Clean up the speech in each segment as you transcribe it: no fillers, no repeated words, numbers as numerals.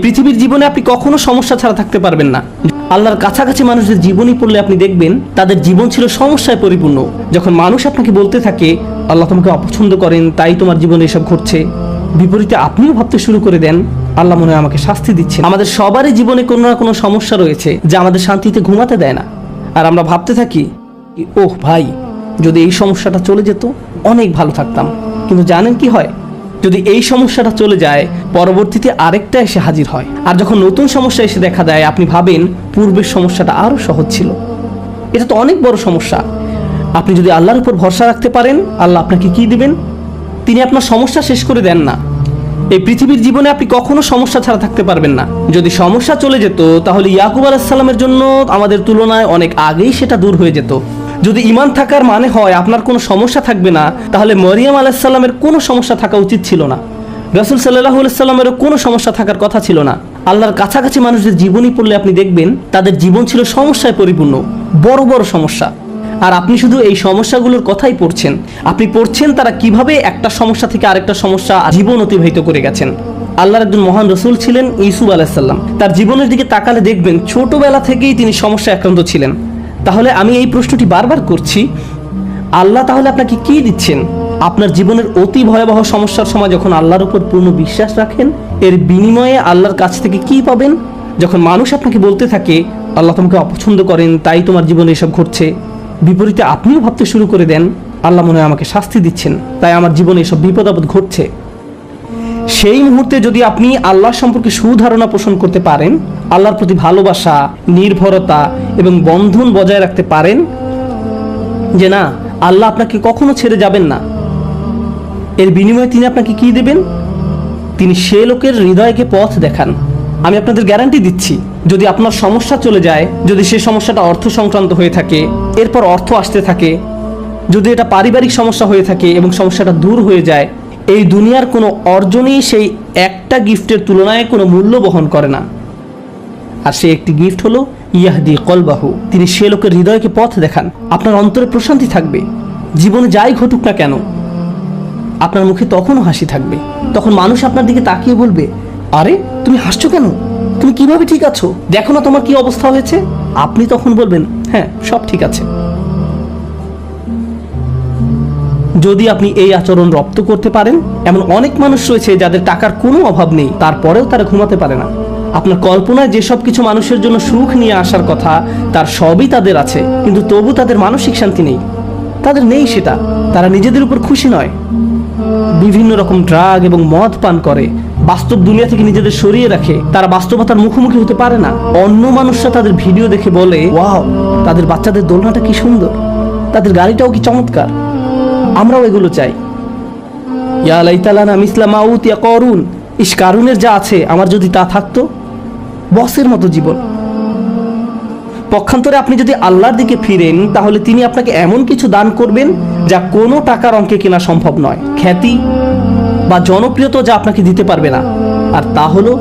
পৃথিবীর জীবনে আপনি কখনো সমস্যা ছাড়া থাকতে পারবেন না। আল্লাহর কাছাকাছি মানুষদের জীবনী পড়লে আপনি দেখবেন তাদের জীবন ছিল সমস্যায় পরিপূর্ণ। যখন মানুষ আপনাকে বলতে থাকে আল্লাহ তোমাকে অপছন্দ করেন, তাই তোমার জীবনে এসব ঘটছে, বিপরীতে আপনিও ভাবতে শুরু করে দেন আল্লাহ মনে হয় আমাকে শাস্তি দিচ্ছেন। আমাদের সবারই জীবনে কোনো না কোনো সমস্যা রয়েছে যা আমাদের শান্তিতে ঘুমাতে দেয় না। আর আমরা ভাবতে থাকি ওহ ভাই, যদি এই সমস্যাটা চলে যেত অনেক ভালো থাকতাম। কিন্তু জানেন কি হয়? যদি এই সমস্যাটা চলে যায়, পরবর্তীতে আরেকটা এসে হাজির হয়। আর যখন নতুন সমস্যা এসে দেখা দেয়, আপনি ভাবেন পূর্বের সমস্যাটা আরও সহজ ছিল। এটা তো অনেক বড় সমস্যা। আপনি যদি আল্লাহর উপর ভরসা রাখতে পারেন, আল্লাহ আপনাকে কি দিবেন? তিনি আপনার সমস্যা শেষ করে দেন না। এই পৃথিবীর জীবনে আপনি কখনো সমস্যা ছাড়া থাকতে পারবেন না। যদি সমস্যা চলে যেত, তাহলে ইয়াকুব আলাইহিস সালামের জন্য আমাদের তুলনায় অনেক আগেই সেটা দূর হয়ে যেত। যদি ঈমান থাকার মানে হয় আপনার কোনো সমস্যা থাকবে না, তাহলে মরিয়ম আলাইহিস সালামের কোনো সমস্যা থাকা উচিত ছিল না। রাসূল সাল্লাল্লাহু আলাইহি সাল্লামেরও কোনো সমস্যা থাকার কথা ছিল না। আল্লাহর কাছাকাছি মানুষদের জীবনী পড়লে আপনি দেখবেন তাদের জীবন ছিল সমস্যায় পরিপূর্ণ, বড় বড় সমস্যা। আর আপনি শুধু এই সমস্যাগুলোর কথাই পড়ছেন। আপনি পড়ছেন তারা কিভাবে একটা সমস্যা থেকে আরেকটা সমস্যা জীবন অতিবাহিত করে গেছেন। আল্লাহর একজন মহান রসুল ছিলেন ইউসুফ আলাইহিস সালাম। তার জীবনের দিকে তাকালে দেখবেন ছোটবেলা থেকেই তিনি সমস্যায় আক্রান্ত ছিলেন। তাহলে আমি এই প্রশ্নটি বারবার করছি, আল্লাহ তাহলে আপনাকে কি দিচ্ছেন? আপনার জীবনের অতি ভয়াবহ সমস্যার সময় যখন আল্লাহর উপর পূর্ণ বিশ্বাস রাখেন, এর বিনিময়ে আল্লাহর কাছ থেকে কি পাবেন? যখন মানুষ আপনাকে বলতে থাকে আল্লাহ তোমাকে অপছন্দ করেন, তাই তোমার জীবনে এসব ঘটছে, বিপরীতে আপনিও ভাবতে শুরু করে দেন আল্লাহ মনে হয় আমাকে শাস্তি দিচ্ছেন, তাই আমার জীবনে এসব বিপদ আপদ ঘটছে। সেই মুহূর্তে যদি আপনি আল্লাহ সম্পর্কে সুধারণা পোষণ করতে পারেন, আল্লাহর প্রতি ভালোবাসা, নির্ভরতা এবং বন্ধন বজায় রাখতে পারেন যে না, আল্লাহ আপনাকে কখনো ছেড়ে যাবেন না, এর বিনিময়ে তিনি আপনাকে কি দেবেন? তিনি সে লোকের হৃদয়কে পথ দেখান। আমি আপনাদের গ্যারান্টি দিচ্ছি, যদি আপনার সমস্যা চলে যায়, যদি সে সমস্যাটা অর্থ সংক্রান্ত হয়ে থাকে, এরপর অর্থ আসতে থাকে, যদি এটা পারিবারিক সমস্যা হয়ে থাকে এবং সমস্যাটা দূর হয়ে যায়, এই দুনিয়ার কোনো অর্জনই সেই একটা গিফটের তুলনায় কোনো মূল্য বহন করে না। আর সে একটি গিফট হলো ইয়াহদি কলবাহু, তিনি সে লোকের হৃদয়কে পথ দেখান। আপনার অন্তরে প্রশান্তি থাকবে। জীবনে যাই ঘটুক না কেন, আপনার মুখে তখনও হাসি থাকবে। তখন মানুষ আপনার দিকে তাকিয়ে বলবে, আরে তুমি হাসছো কেন? তুমি কিভাবে ঠিক আছো? দেখো না তোমার কি অবস্থা হয়েছে। আপনি তখন বলবেন হ্যাঁ, সব ঠিক আছে। যদি আপনি এই আচরণ রপ্ত করতে পারেন, এমন অনেক মানুষ রয়েছে যাদের টাকার কোনো অভাব নেই, তারপরেও তারা ঘুমাতে পারে না। আপনার কল্পনায় যেসব কিছু মানুষের জন্য সুখ নিয়ে আসার কথা, তার সবই তাদের আছে, কিন্তু তবু তাদের মানসিক শান্তি নেই। তাদের নেই সেটা। তারা নিজেদের উপর খুশি নয়, বিভিন্ন রকম ড্রাগ এবং মদ পান করে, বাস্তব দুনিয়া থেকে নিজেদের সরিয়ে রাখে। তারা বাস্তবতার মুখোমুখি হতে পারে না। অন্য মানুষরা তাদের ভিডিও দেখে বলে, ওয়াও, তাদের বাচ্চাদের দোলনাটা কি সুন্দর, তাদের গাড়িটাও কি চমৎকার, আমরাও এগুলো চাই। ইয়া লাইতালানা মিসলা মা উতিয়া করুন, ইস, কারুনের যা আছে আমার যদি তা থাকতো। বসের মতো জীবন। পক্ষান্তরে আপনি যদি আল্লাহর দিকে ফিরেন, তাহলে তিনি আপনাকে এমন কিছু দান করবেন যা কোনো টাকার অঙ্কে কেনা সম্ভব নয়। খ্যাতি বা জনপ্রিয়তা যা আপনাকে দিতে পারবে না। আর তা হলো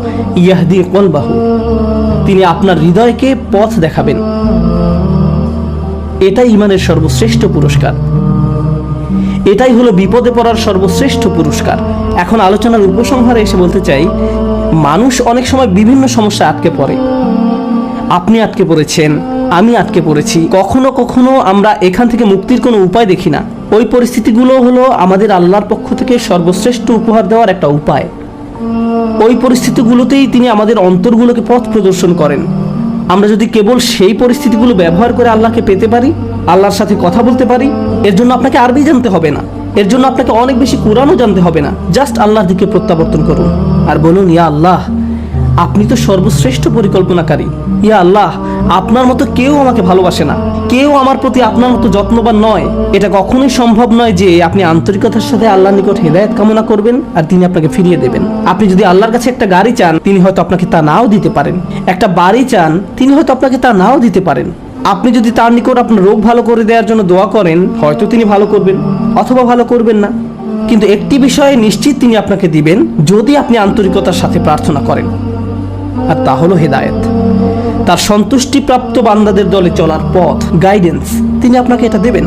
ইয়াহদি কলবাহু, তিনি আপনার হৃদয়কে পথ দেখাবেন। এটাই ঈমানের সর্বশ্রেষ্ঠ পুরস্কার। এটাই হলো বিপদে পড়ার সর্বশ্রেষ্ঠ পুরস্কার। এখন আলোচনার উপসংহারে এসে বলতে চাই, মানুষ অনেক সময় বিভিন্ন সমস্যা আটকে পড়ে। আপনি আটকে পড়েছেন, আমি আটকে পড়েছি। কখনো কখনো আমরা এখান থেকে মুক্তির কোনো উপায় দেখি না। ওই পরিস্থিতিগুলো হলো আমাদের আল্লাহর পক্ষ থেকে সর্বশ্রেষ্ঠ উপহার দেওয়ার একটা উপায়। ওই পরিস্থিতিগুলোতেই তিনি আমাদের অন্তরগুলোকে পথ প্রদর্শন করেন। আমরা যদি কেবল সেই পরিস্থিতিগুলো ব্যবহার করে আল্লাহকে পেতে পারি, আল্লাহর সাথে কথা বলতে পারি, এর জন্য আপনাকে আরবি জানতে হবে না, এর জন্য আপনাকে অনেক বেশি কোরআনও জানতে হবে না। জাস্ট আল্লাহর দিকে প্রত্যাবর্তন করুন আর বলুন, ইয়া আল্লাহ, আপনি তো সর্বশ্রেষ্ঠ পরিকল্পনাকারী। ইয়া আল্লাহ, আপনার মতো কেউ আমাকে ভালোবাসে না, কেউ আমার প্রতি আপনার মতো যত্নবান নয়। এটা কখনোই সম্ভব নয় যে আপনি আন্তরিকতার সাথে আল্লাহর নিকট হেদায়েত কামনা করবেন আর তিনি আপনাকে ফিরিয়ে দেবেন। আপনি যদি আল্লাহর কাছে একটা গাড়ি চান, তিনি হয়তো আপনাকে তা নাও দিতে পারেন। একটা বাড়ি চান, তিনি হয়তো আপনাকে তা নাও দিতে পারেন। আপনি যদি তার নিকট আপনার রোগ ভালো করে দেওয়ার জন্য দোয়া করেন, হয়তো তিনি ভালো করবেন অথবা ভালো করবেন না। কিন্তু একটি বিষয়ে নিশ্চিত তিনি আপনাকে দিবেন, যদি আপনি আন্তরিকতার সাথে প্রার্থনা করেন, আর তা হলো হেদায়েত। তার সন্তুষ্টিপ্রাপ্ত বান্দাদের দলে চলার পথ, গাইডেন্স, তিনি আপনাকে এটা দেবেন।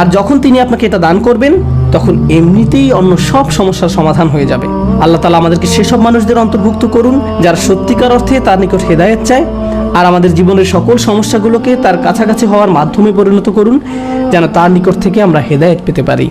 আর যখন তিনি আপনাকে এটা দান করবেন, তখন এমনিতেই অন্য সব সমস্যার সমাধান হয়ে যাবে। আল্লাহ তাআলা আমাদেরকে সেসব মানুষদের অন্তর্ভুক্ত করুন যারা সত্যিকার অর্থে তার নিকট হেদায়েত চায়, আর আমাদের জীবনের সকল সমস্যাগুলোকে তার কাছাকাছি হওয়ার মাধ্যমে পরিণত করুন, যেন তার নিকট থেকে আমরা হেদায়েত পেতে পারি।